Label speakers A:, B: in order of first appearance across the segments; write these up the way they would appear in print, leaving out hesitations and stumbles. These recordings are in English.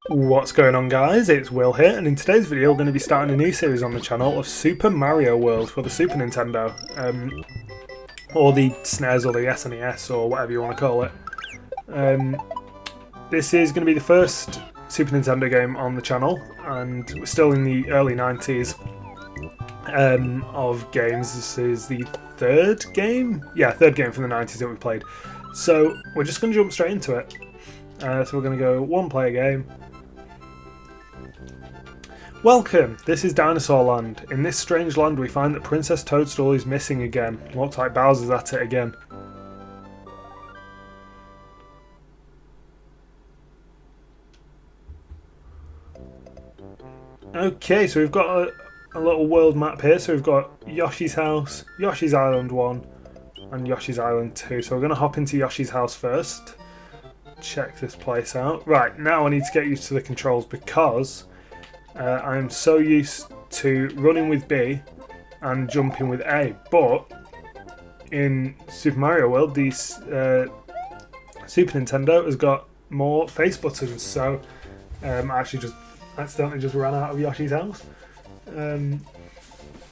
A: What's going on, guys? It's Will here, and in today's video we're going to be starting a new series on the channel of Super Mario World for the Super Nintendo, or the SNES or the SNES or whatever you want to call it. This is going to be the first Super Nintendo game on the channel, and we're still in the early 90s of games. This is the third game? Yeah, third game from the 90s that we played. So we're just going to jump straight into it. So we're going to go one player game. Welcome! This is Dinosaur Land. In this strange land we find that Princess Toadstool is missing again. Looks like Bowser's at it again. Okay, so we've got a little world map here. So we've got Yoshi's house, Yoshi's Island 1 and Yoshi's Island 2. So we're going to hop into Yoshi's house first. Check this place out. Right, now I need to get used to the controls because I'm so used to running with B and jumping with A, but in Super Mario World, the Super Nintendo has got more face buttons, so I actually just accidentally just ran out of Yoshi's house.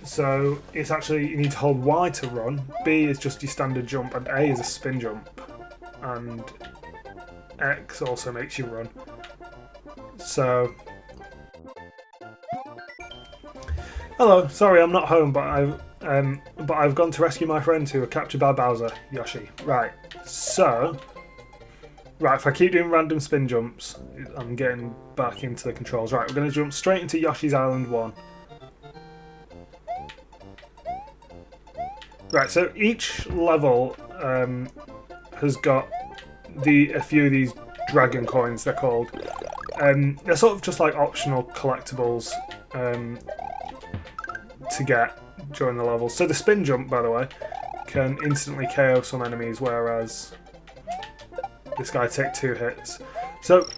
A: So it's actually, you need to hold Y to run, B is just your standard jump, and A is a spin jump, and X also makes you run. So hello, sorry I'm not home, but I've gone to rescue my friends who were captured by Bowser, Yoshi. Right, so if I keep doing random spin jumps, I'm getting back into the controls. Right, we're going to jump straight into Yoshi's Island 1. Right, so each level has got a few of these dragon coins, they're called. They're sort of just like optional collectibles to get during the level. So the spin jump, by the way, can instantly KO some enemies, whereas this guy takes 2 hits. So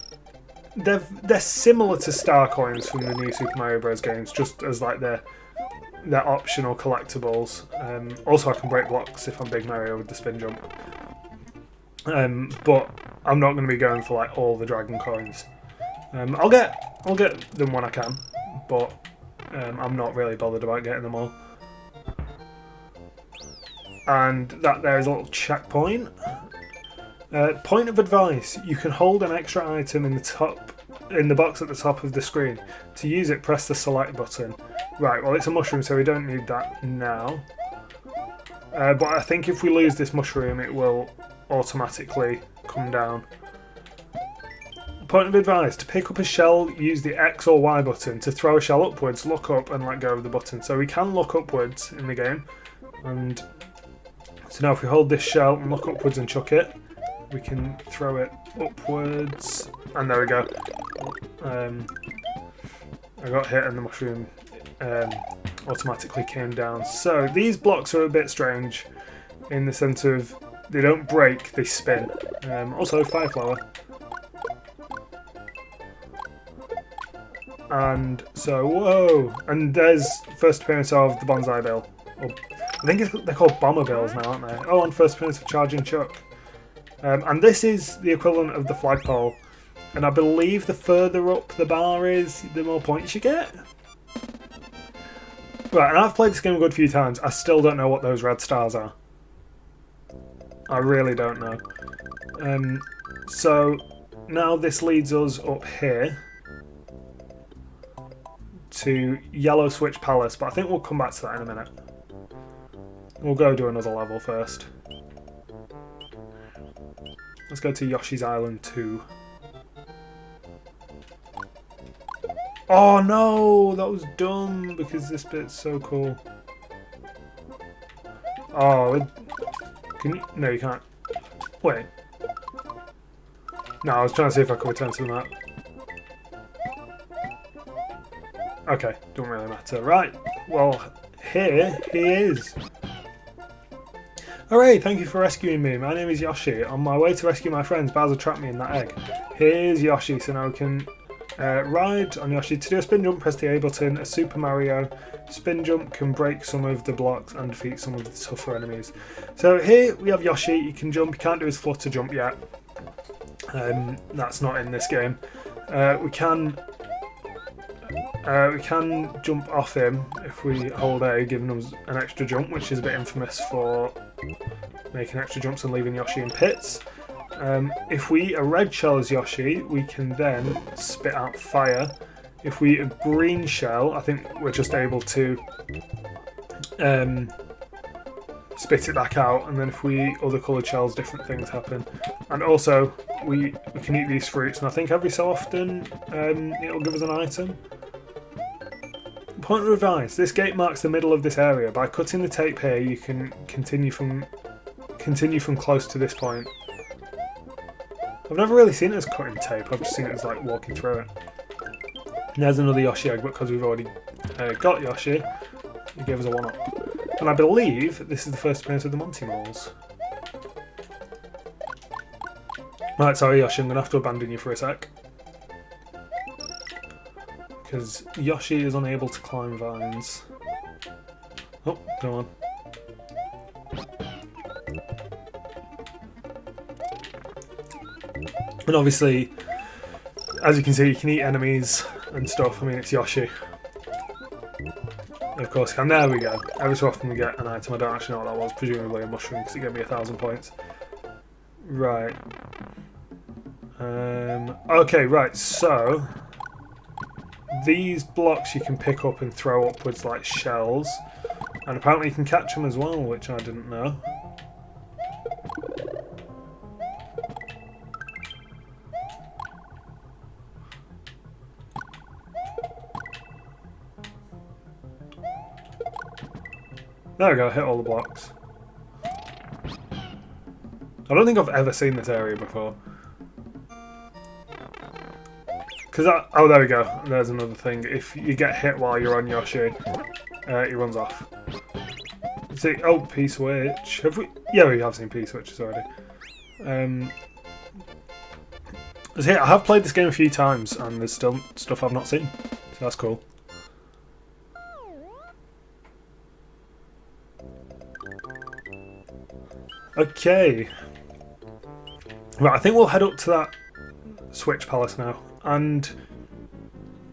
A: they're similar to star coins from the new Super Mario Bros. Games, just as like they're optional collectibles. Also, I can break blocks if I'm Big Mario with the spin jump. But I'm not going to be going for like all the dragon coins. I'll get them when I can, but I'm not really bothered about getting them all. And that there is a little checkpoint. Point of advice: you can hold an extra item in the box at the top of the screen. To use it, press the select button. Right, well it's a mushroom, so we don't need that now. But I think if we lose this mushroom, it will automatically come down. Point of advice: to pick up a shell, use the X or Y button. To throw a shell upwards, look up and let go of the button. So we can look upwards in the game. And so now if we hold this shell and look upwards and chuck it, we can throw it upwards. And there we go. I got hit and the mushroom automatically came down. So these blocks are a bit strange in the sense of they don't break, they spin. Also, fire flower. And so, whoa! And there's first appearance of the Bonsai Bill. Or, I think they're called Bomber Bills now, aren't they? Oh, and first appearance of Charging Chuck. And this is the equivalent of the flagpole. And I believe the further up the bar is, the more points you get. Right, and I've played this game a good few times. I still don't know what those red stars are. I really don't know. So now this leads us up here to Yellow Switch Palace, but I think we'll come back to that in a minute. We'll go do another level first. Let's go to Yoshi's Island 2. Oh no, that was dumb because this bit's so cool. Oh, can you? No, you can't. Wait. No, I was trying to see if I could return to the map. Okay, don't really matter. Right, well, here he is. Hooray, thank you for rescuing me. My name is Yoshi. On my way to rescue my friends, Bowser trapped me in that egg. Here's Yoshi, so now we can ride on Yoshi. To do a spin jump, press the A button. A Super Mario spin jump can break some of the blocks and defeat some of the tougher enemies. So here we have Yoshi. He can jump. He can't do his flutter jump yet. That's not in this game. We can jump off him if we hold A, giving us an extra jump, which is a bit infamous for making extra jumps and leaving Yoshi in pits. If we eat a red shell as Yoshi, we can then spit out fire. If we eat a green shell, I think we're just able to spit it back out, and then if we eat other coloured shells, different things happen. And also, we can eat these fruits, and I think every so often it'll give us an item. Point of advice: this gate marks the middle of this area. By cutting the tape here, you can continue from close to this point. I've never really seen it as cutting tape. I've just seen it as like walking through it. And there's another Yoshi egg, but because we've already got Yoshi, it gave us a 1-up. And I believe this is the first appearance of the Monty Moles. Right, sorry Yoshi, I'm going to have to abandon you for a sec. Because Yoshi is unable to climb vines. Oh, come on. And obviously, as you can see, you can eat enemies and stuff. I mean, it's Yoshi. Of course, and there we go. Every so often we get an item. I don't actually know what that was. Presumably a mushroom, because it gave me 1,000 points. Right. Okay, right. So these blocks you can pick up and throw upwards like shells, and apparently you can catch them as well, which I didn't know. There we go, hit all the blocks. I don't think I've ever seen this area before. Oh, there we go. There's another thing. If you get hit while you're on Yoshi, he runs off. See, oh, P-switch. Have we? Yeah, we have seen P-switches already. So yeah, I have played this game a few times, and there's still stuff I've not seen. So that's cool. Okay. Right, I think we'll head up to that Switch Palace now. And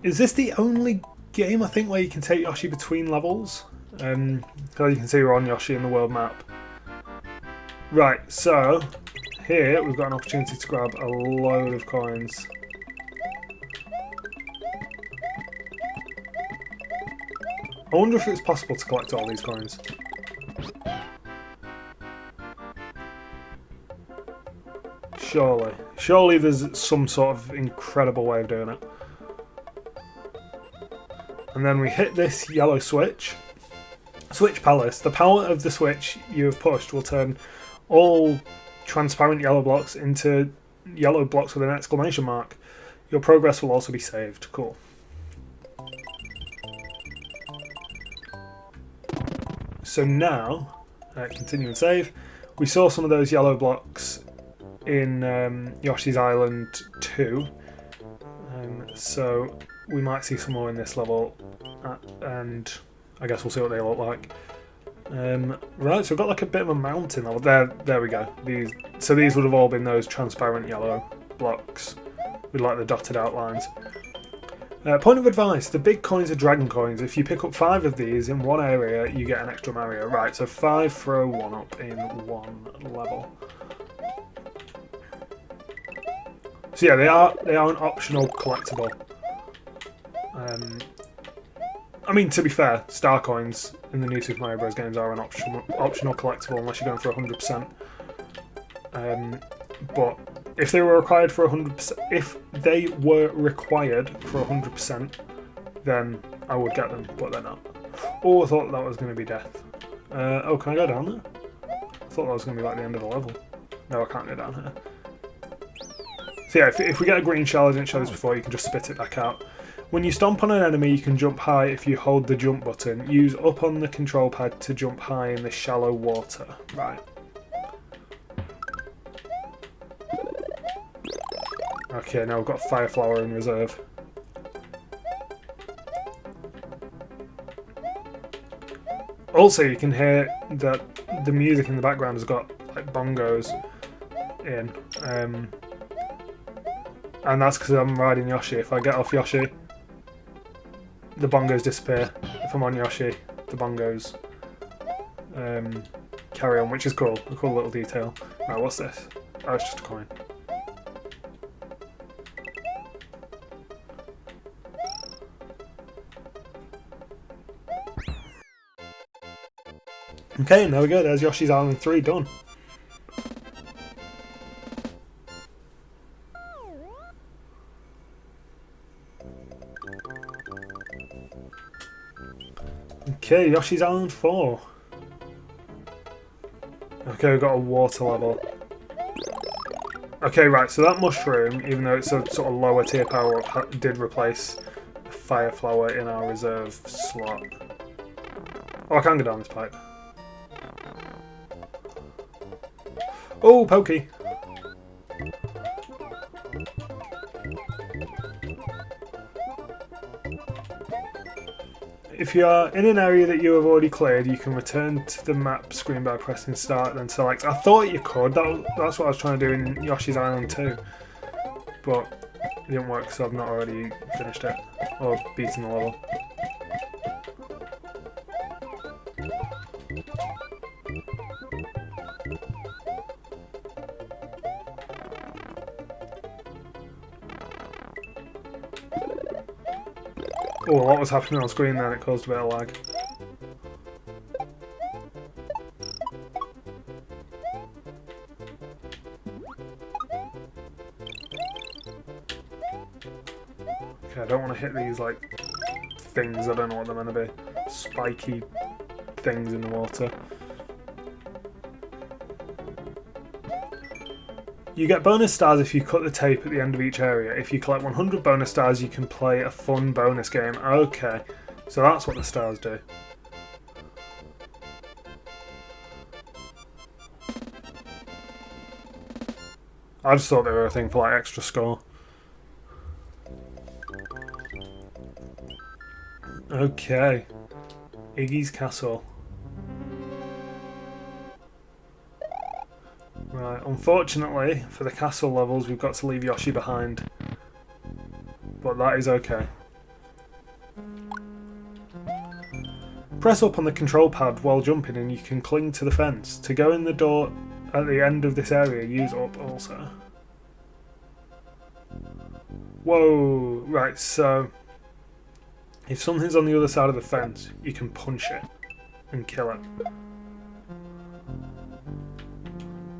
A: is this the only game, I think, where you can take Yoshi between levels? As you can see, we're on Yoshi in the world map. Right, so here we've got an opportunity to grab a load of coins. I wonder if it's possible to collect all these coins. Surely there's some sort of incredible way of doing it. And then we hit this yellow switch. Switch Palace. The power of the switch you have pushed will turn all transparent yellow blocks into yellow blocks with an exclamation mark. Your progress will also be saved. Cool. So now, continue and save. We saw some of those yellow blocks in Yoshi's Island 2, so we might see some more in this level, and I guess we'll see what they look like. Right, so we've got like a bit of a mountain level. There we go. These would have all been those transparent yellow blocks with like the dotted outlines. Point of advice, the big coins are dragon coins. If you pick up 5 of these in one area, you get an extra Mario. Right, so 5 throw 1 up in one level. So yeah, they are an optional collectible. I mean, to be fair, star coins in the new Super Mario Bros. Games are an optional collectible unless you're going for 100%. But if they were required for 100%, then I would get them, but they're not. Oh, I thought that was going to be death. Oh, can I go down there? I thought that was going to be like the end of the level. No, I can't go down here. So yeah, if we get a green shell, I didn't show this before, you can just spit it back out. When you stomp on an enemy, you can jump high if you hold the jump button. Use up on the control pad to jump high in the shallow water. Right. Okay, now we've got Fire Flower in reserve. Also, you can hear that the music in the background has got like bongos in. And that's because I'm riding Yoshi. If I get off Yoshi, the bongos disappear. If I'm on Yoshi, the bongos carry on, which is cool. A cool little detail. Right, what's this? Oh, it's just a coin. Okay, and there we go. There's Yoshi's Island 3 done. Okay, Yoshi's Island 4. Okay, we've got a water level. Okay, right, so that mushroom, even though it's a sort of lower tier power up, did replace a fire flower in our reserve slot. Oh, I can go down this pipe. Oh, pokey! If you are in an area that you have already cleared, you can return to the map screen by pressing start then select. I thought you could, that's what I was trying to do in Yoshi's Island 2. But it didn't work, so I've not already finished it, or beaten the level. Oh, a lot was happening on screen then, it caused a bit of lag. Okay, I don't want to hit these, like, things, I don't know what they're meant to be. Spiky things in the water. You get bonus stars if you cut the tape at the end of each area. If you collect 100 bonus stars, you can play a fun bonus game. Okay, so that's what the stars do. I just thought they were a thing for like extra score. Okay, Iggy's Castle. Right, unfortunately, for the castle levels, we've got to leave Yoshi behind. But that is okay. Press up on the control pad while jumping and you can cling to the fence. To go in the door at the end of this area, use up also. Whoa, right, so if something's on the other side of the fence, you can punch it and kill it.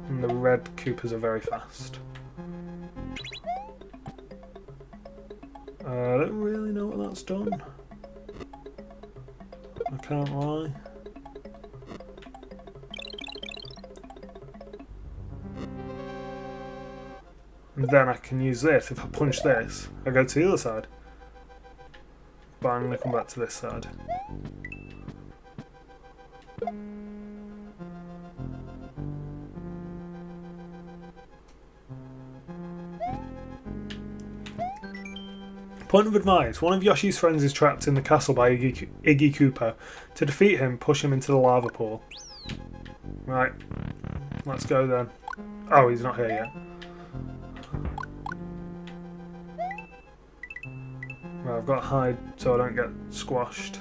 A: And the red Koopas are very fast. I don't really know what that's done. I can't lie. And then I can use this. If I punch this, I go to the other side. But I'm going to come back to this side. Point of advice, one of Yoshi's friends is trapped in the castle by Iggy Koopa. To defeat him, push him into the lava pool. Right, let's go then. Oh, he's not here yet. Right, I've got to hide so I don't get squashed.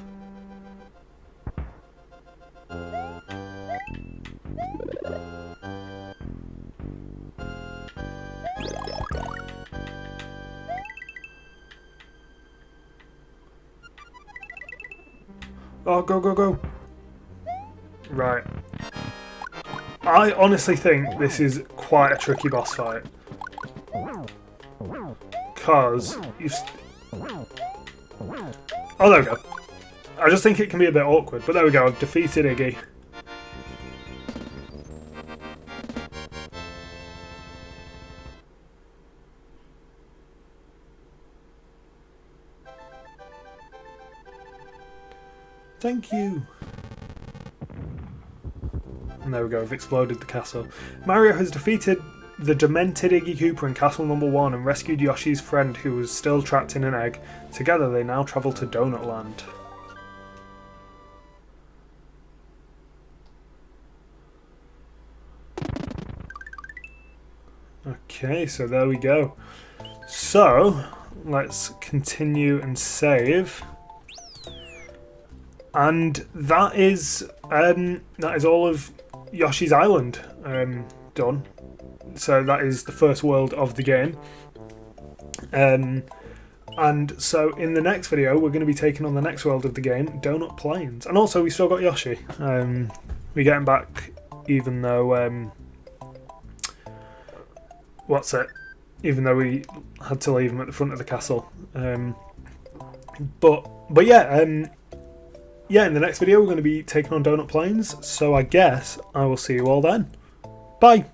A: Oh, go, go, go. Right. I honestly think this is quite a tricky boss fight. Because you've... Oh, there we go. I just think it can be a bit awkward, but there we go. I've defeated Iggy. Thank you. And there we go, we've exploded the castle. Mario has defeated the demented Iggy Koopa in Castle Number 1 and rescued Yoshi's friend who was still trapped in an egg. Together they now travel to Donut Land. Okay, so there we go. So let's continue and save. And that is all of Yoshi's Island done. So that is the first world of the game. And so in the next video, we're going to be taking on the next world of the game, Donut Plains. And also, we still got Yoshi. We're getting back, even though even though we had to leave him at the front of the castle. But yeah, in the next video, we're going to be taking on Donut Plains. So I guess I will see you all then. Bye.